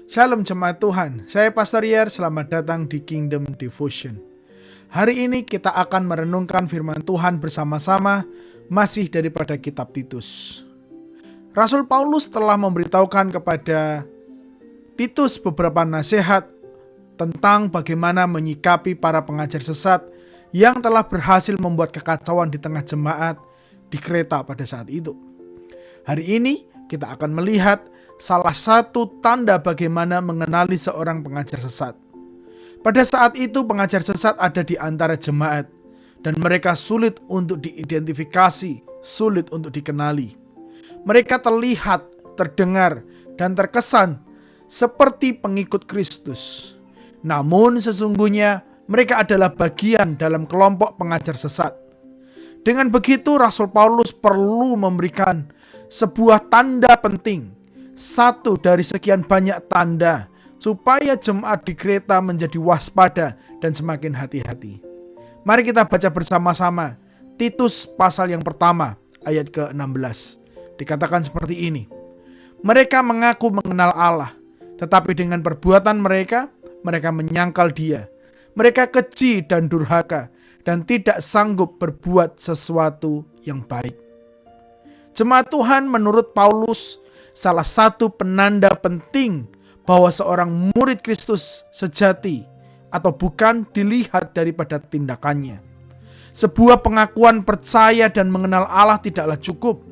Shalom jemaat Tuhan, saya Pastor Yer, selamat datang di Kingdom Devotion. Hari ini kita akan merenungkan firman Tuhan bersama-sama, masih daripada kitab Titus. Rasul Paulus telah memberitahukan kepada Titus beberapa nasihat tentang bagaimana menyikapi para pengajar sesat yang telah berhasil membuat kekacauan di tengah jemaat di Kreta pada saat itu. Hari ini kita akan melihat salah satu tanda bagaimana mengenali seorang pengajar sesat. Pada saat itu pengajar sesat ada di antara jemaat dan mereka sulit untuk diidentifikasi, sulit untuk dikenali. Mereka terlihat, terdengar, dan terkesan seperti pengikut Kristus. Namun sesungguhnya mereka adalah bagian dalam kelompok pengajar sesat. Dengan begitu Rasul Paulus perlu memberikan sebuah tanda penting, satu dari sekian banyak tanda, supaya jemaat di Kreta menjadi waspada dan semakin hati-hati. Mari kita baca bersama-sama Titus pasal yang pertama ayat ke-16. Dikatakan seperti ini: mereka mengaku mengenal Allah, tetapi dengan perbuatan mereka menyangkal Dia. Mereka keji dan durhaka dan tidak sanggup berbuat sesuatu yang baik. Jemaat Tuhan, menurut Paulus, salah satu penanda penting bahwa seorang murid Kristus sejati atau bukan dilihat daripada tindakannya. Sebuah pengakuan percaya dan mengenal Allah tidaklah cukup,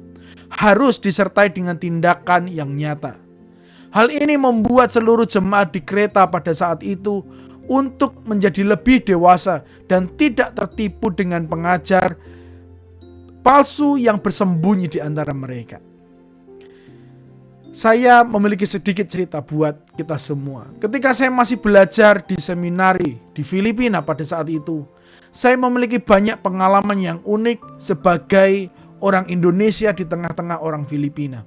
harus disertai dengan tindakan yang nyata. Hal ini membuat seluruh jemaat di Kreta pada saat itu untuk menjadi lebih dewasa dan tidak tertipu dengan pengajar palsu yang bersembunyi di antara mereka. Saya memiliki sedikit cerita buat kita semua. Ketika saya masih belajar di seminari di Filipina pada saat itu, saya memiliki banyak pengalaman yang unik sebagai orang Indonesia di tengah-tengah orang Filipina.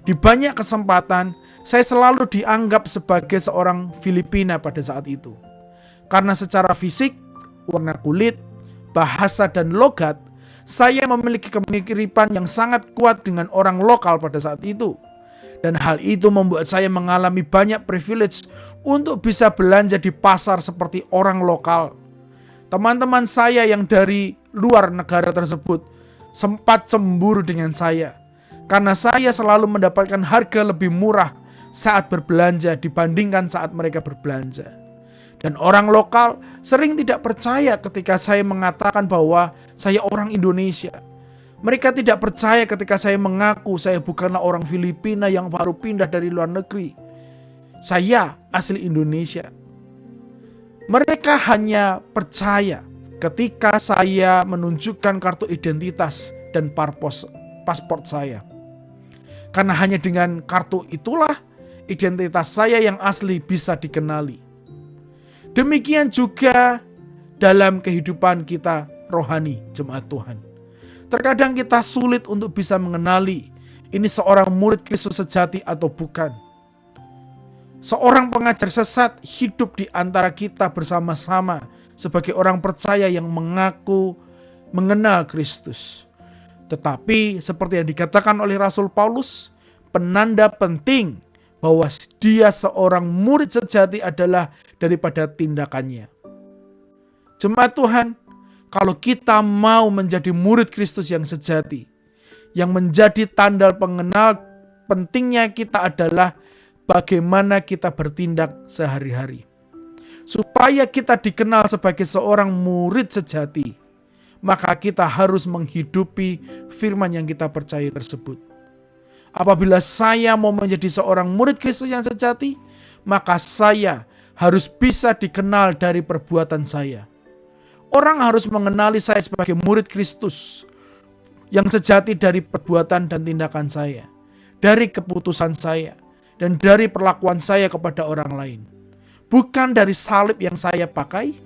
Di banyak kesempatan, saya selalu dianggap sebagai seorang Filipina pada saat itu. Karena secara fisik, warna kulit, bahasa, dan logat, saya memiliki kemiripan yang sangat kuat dengan orang lokal pada saat itu. Dan hal itu membuat saya mengalami banyak privilege untuk bisa belanja di pasar seperti orang lokal. Teman-teman saya yang dari luar negara tersebut sempat cemburu dengan saya, karena saya selalu mendapatkan harga lebih murah saat berbelanja dibandingkan saat mereka berbelanja. Dan orang lokal sering tidak percaya ketika saya mengatakan bahwa saya orang Indonesia. Mereka tidak percaya ketika saya mengaku saya bukanlah orang Filipina yang baru pindah dari luar negeri. Saya asli Indonesia. Mereka hanya percaya ketika saya menunjukkan kartu identitas dan paspor saya. Karena hanya dengan kartu itulah identitas saya yang asli bisa dikenali. Demikian juga dalam kehidupan kita rohani, jemaat Tuhan. Terkadang kita sulit untuk bisa mengenali ini seorang murid Kristus sejati atau bukan. Seorang pengajar sesat hidup di antara kita bersama-sama sebagai orang percaya yang mengaku mengenal Kristus. Tetapi seperti yang dikatakan oleh Rasul Paulus, penanda penting bahwa dia seorang murid sejati adalah daripada tindakannya. Jemaat Tuhan, kalau kita mau menjadi murid Kristus yang sejati, yang menjadi tanda pengenal pentingnya kita adalah bagaimana kita bertindak sehari-hari. Supaya kita dikenal sebagai seorang murid sejati, maka kita harus menghidupi firman yang kita percaya tersebut. Apabila saya mau menjadi seorang murid Kristus yang sejati, maka saya harus bisa dikenal dari perbuatan saya. Orang harus mengenali saya sebagai murid Kristus yang sejati dari perbuatan dan tindakan saya, dari keputusan saya, dan dari perlakuan saya kepada orang lain. Bukan dari salib yang saya pakai,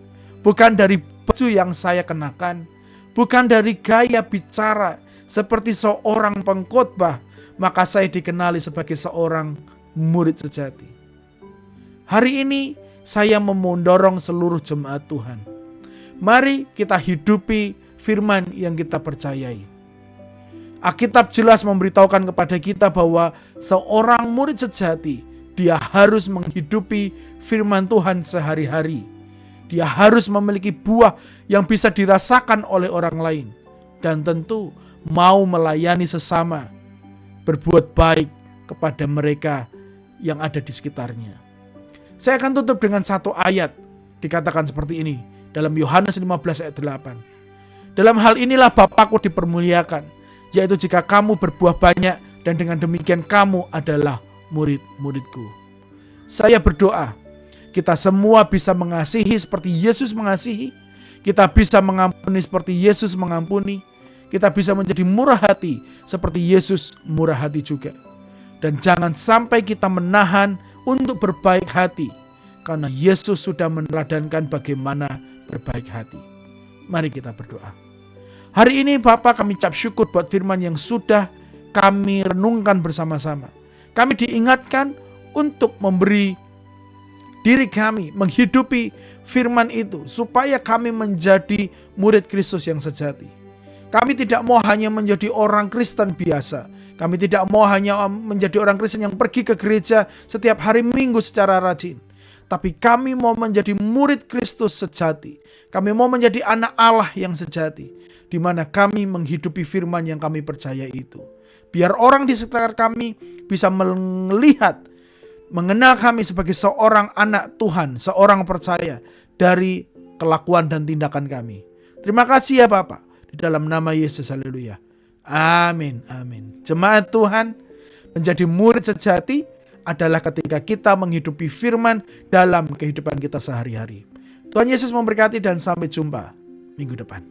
bukan dari baju yang saya kenakan, bukan dari gaya bicara seperti seorang pengkhotbah, maka saya dikenali sebagai seorang murid sejati. Hari ini saya mendorong seluruh jemaat Tuhan. Mari kita hidupi firman yang kita percayai. Alkitab jelas memberitahukan kepada kita bahwa seorang murid sejati dia harus menghidupi firman Tuhan sehari-hari. Dia harus memiliki buah yang bisa dirasakan oleh orang lain. Dan tentu mau melayani sesama, berbuat baik kepada mereka yang ada di sekitarnya. Saya akan tutup dengan satu ayat, dikatakan seperti ini dalam Yohanes 15 ayat 8. Dalam hal inilah Bapakku dipermuliakan, yaitu jika kamu berbuah banyak, dan dengan demikian kamu adalah murid-muridku. Saya berdoa, kita semua bisa mengasihi seperti Yesus mengasihi, kita bisa mengampuni seperti Yesus mengampuni, kita bisa menjadi murah hati seperti Yesus murah hati juga. Dan jangan sampai kita menahan untuk berbaik hati, karena Yesus sudah meneladankan bagaimana berbaik hati. Mari kita berdoa. Hari ini Bapa, kami ucap syukur buat firman yang sudah kami renungkan bersama-sama. Kami diingatkan untuk memberi diri kami, menghidupi firman itu, supaya kami menjadi murid Kristus yang sejati. Kami tidak mau hanya menjadi orang Kristen biasa. Kami tidak mau hanya menjadi orang Kristen yang pergi ke gereja setiap hari Minggu secara rajin. Tapi kami mau menjadi murid Kristus sejati. Kami mau menjadi anak Allah yang sejati, di mana kami menghidupi firman yang kami percaya itu. Biar orang di sekitar kami bisa melihat, mengenal kami sebagai seorang anak Tuhan, seorang percaya dari kelakuan dan tindakan kami. Terima kasih ya Bapak, di dalam nama Yesus, haleluya. Amin, amin. Jemaat Tuhan, menjadi murid sejati adalah ketika kita menghidupi firman dalam kehidupan kita sehari-hari. Tuhan Yesus memberkati dan sampai jumpa minggu depan.